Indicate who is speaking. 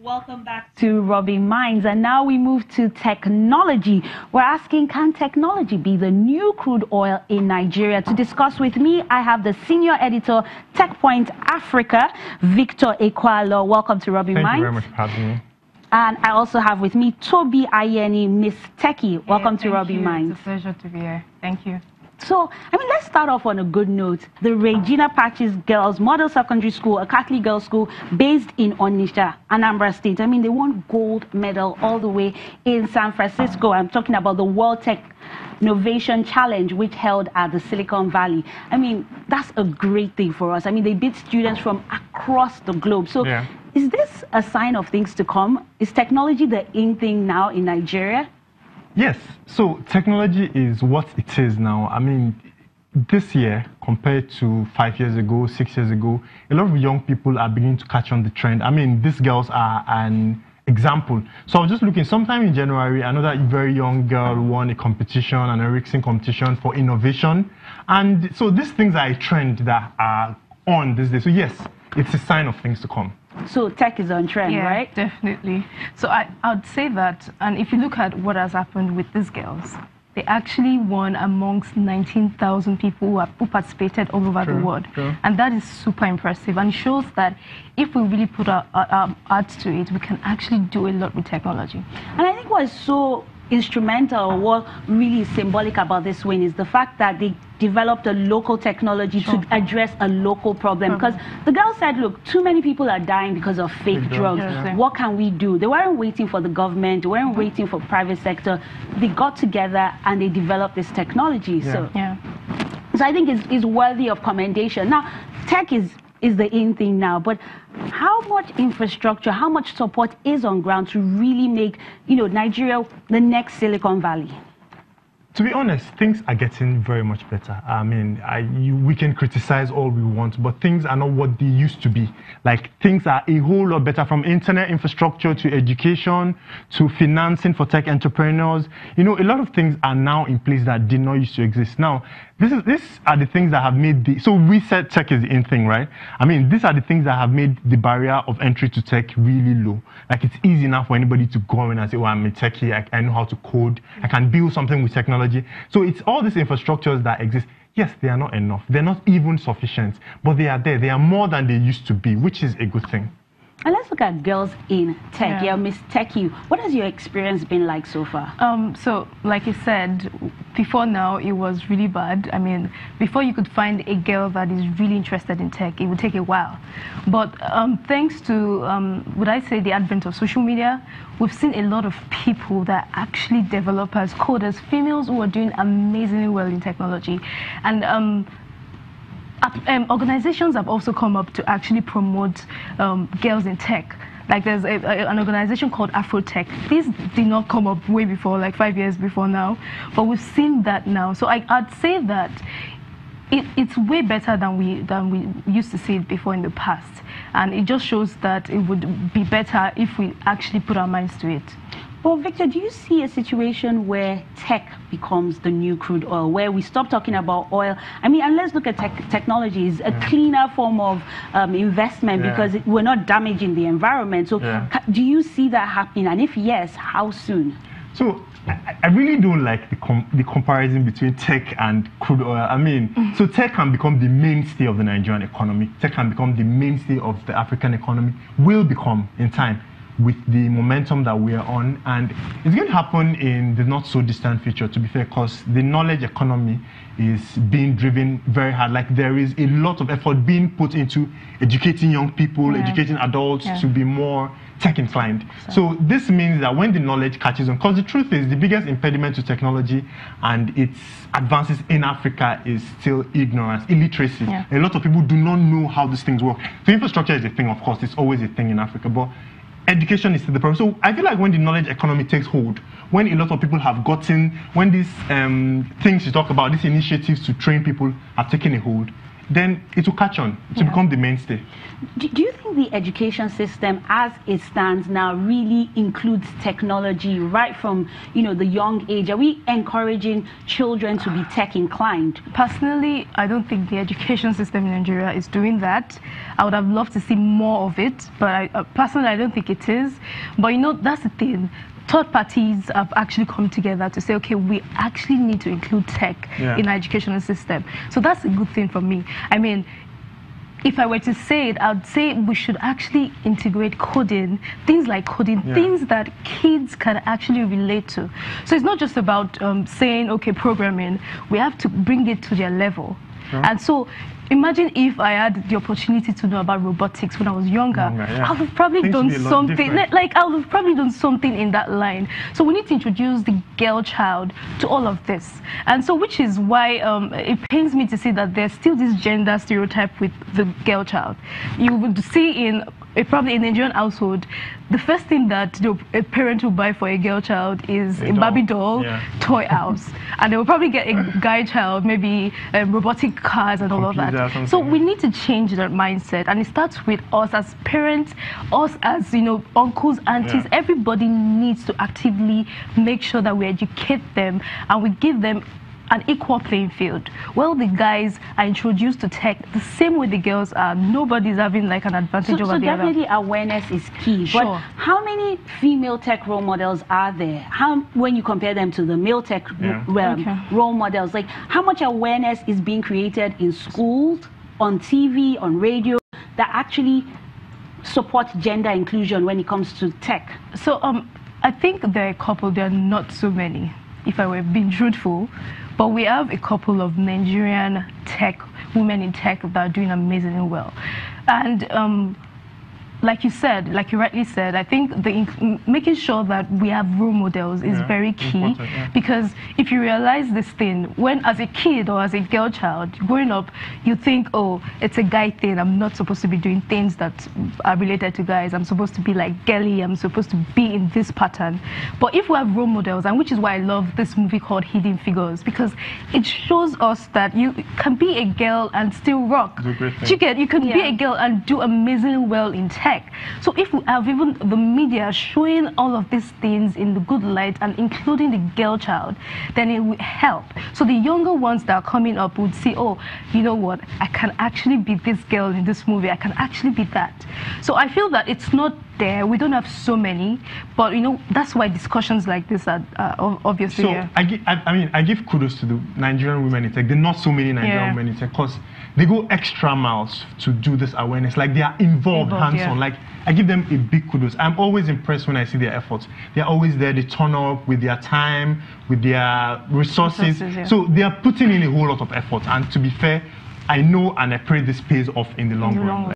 Speaker 1: Welcome back to Rubbin Minds, and now we move to technology. We're asking, can technology be the new crude oil in Nigeria? To discuss with me, I have the senior editor, TechPoint Africa, Victor Ekwalo. Welcome to Rubbin Minds.
Speaker 2: Thank you very much for having me.
Speaker 1: And I also have with me Toby Ayeni, Miss Techie. Welcome to Rubbin Minds.
Speaker 3: It's a pleasure to be here. Thank you.
Speaker 1: So, let's start off on a good note. The Regina Patches Girls Model Secondary School, a Catholic girls' school based in Onitsha, Anambra State. They won gold medal all the way in San Francisco. I'm talking about the World Tech Innovation Challenge, which held at the Silicon Valley. That's a great thing for us. They beat students from across the globe. So, Is this a sign of things to come? Is technology the in thing now in Nigeria?
Speaker 2: Yes, so technology is what it is now. This year, compared to 5 years ago, 6 years ago, a lot of young people are beginning to catch on the trend. These girls are an example. So I was just looking, sometime in January, another very young girl won a competition, an Ericsson competition for innovation. And so these things are a trend that are on these days. So yes, it's a sign of things to come.
Speaker 1: So tech is on trend, right?
Speaker 3: Yeah, definitely. So I'd say that, and if you look at what has happened with these girls, they actually won amongst 19,000 people who participated all over the world. And that is super impressive and shows that if we really put our hearts to it, we can actually do a lot with technology.
Speaker 1: And I think what is so instrumental, what really is symbolic about this win is the fact that they developed a local technology to address a local problem. Because the girl said, look, too many people are dying because of fake drugs. What can we do? They weren't waiting for the government. They weren't waiting for private sector. They got together and they developed this technology. So I think it's worthy of commendation. Now, tech is the in thing now, but how much infrastructure, how much support is on ground to really make, Nigeria the next Silicon Valley?
Speaker 2: To be honest, things are getting very much better. We can criticize all we want, but things are not what they used to be. Things are a whole lot better, from internet infrastructure to education to financing for tech entrepreneurs. A lot of things are now in place that did not used to exist. Now, these are the things that have made so we said tech is the in thing, right? These are the things that have made the barrier of entry to tech really low. It's easy enough for anybody to go in and say, I'm a techie, I know how to code, I can build something with technology. So it's all these infrastructures that exist. Yes, they are not enough. They're not even sufficient, but they are there. They are more than they used to be, which is a good thing.
Speaker 1: And let's look at girls in tech. Yeah, Miss Techie, what has your experience been like so far?
Speaker 3: So, like you said, before now, it was really bad. Before you could find a girl that is really interested in tech, it would take a while. But thanks to, would I say, the advent of social media, we've seen a lot of people that are actually developers, coders, females who are doing amazingly well in technology. And organizations have also come up to actually promote girls in tech. There's an organization called Afrotech. This did not come up way before, 5 years before now, but we've seen that now. So I'd say that it's way better than we used to see it before in the past, and it just shows that it would be better if we actually put our minds to it.
Speaker 1: Well, Victor, do you see a situation where tech becomes the new crude oil, where we stop talking about oil? And let's look at technology. It's a cleaner form of investment because we're not damaging the environment. So do you see that happening? And if yes, how soon?
Speaker 2: So I really don't like the comparison between tech and crude oil. So tech can become the mainstay of the Nigerian economy. Tech can become the mainstay of the African economy, will become in time, with the momentum that we are on, and it's going to happen in the not so distant future, to be fair, because the knowledge economy is being driven very hard. There is a lot of effort being put into educating young people, educating adults to be more tech inclined. So this means that when the knowledge catches on, because the truth is the biggest impediment to technology and its advances in Africa is still ignorance, illiteracy. A lot of people do not know how these things work. So infrastructure is a thing, of course, it's always a thing in Africa, but education is still the problem. So I feel like when the knowledge economy takes hold, when a lot of people have gotten, when these things you talk about, these initiatives to train people have taken a hold, then it will catch on to become the mainstay.
Speaker 1: Do you think the education system as it stands now really includes technology right from, you know, the young age? Are we encouraging children to be tech inclined?
Speaker 3: Personally, I don't think the education system in Nigeria is doing that. I would have loved to see more of it, but personally, I don't think it is. But you know, that's the thing. Third parties have actually come together to say, okay, we actually need to include tech in our educational system. So that's a good thing for me. I mean, if I were to say it, I'd say we should actually integrate coding, things like coding, things that kids can actually relate to. So it's not just about saying, okay, programming. We have to bring it to their level. And so imagine if I had the opportunity to know about robotics when I was younger. I would have probably done something, like I would have probably done something in that line. So we need to introduce the girl child to all of this. And so which is why it pains me to see that there's still this gender stereotype with the girl child. You would see in probably in a Nigerian household, the first thing that a parent will buy for a girl child is a Barbie doll, toy house. And they will probably get a guy child, maybe robotic cars and all of that. So we need to change that mindset. And it starts with us as parents, us as, you know, uncles, aunties. Everybody needs to actively make sure that we educate them and we give them an equal playing field. Well, the guys are introduced to tech the same way the girls are. Nobody's having like an advantage over the other.
Speaker 1: So definitely awareness is key.
Speaker 3: Sure.
Speaker 1: But how many female tech role models are there? When you compare them to the male tech role models, like how much awareness is being created in schools, on TV, on radio, that actually support gender inclusion when it comes to tech?
Speaker 3: So I think there are a couple. There are not so many, if I were being truthful. But we have a couple of Nigerian women in tech that are doing amazingly well. And like you said, like you rightly said, I think making sure that we have role models is very key. Because if you realize this thing, when as a kid or as a girl child, growing up, you think, oh, it's a guy thing. I'm not supposed to be doing things that are related to guys. I'm supposed to be like girly. I'm supposed to be in this pattern. But if we have role models, and which is why I love this movie called Hidden Figures, because it shows us that you can be a girl and still rock. You can be a girl and do amazingly well in tech. So if we have even the media showing all of these things in the good light and including the girl child, then it will help. So the younger ones that are coming up would see, oh, you know what, I can actually be this girl in this movie. I can actually be that. So I feel that it's not there. We don't have so many, but you know, that's why discussions like this are obviously
Speaker 2: here. I give kudos to the Nigerian women in tech. There are not so many Nigerian women in tech because they go extra miles to do this awareness. Like they are involved hands-on. Like I give them a big kudos. I'm always impressed when I see their efforts. They're always there. They turn up with their time, with their resources. So they are putting in a whole lot of effort. And to be fair, I know and I pray this pays off in the long run.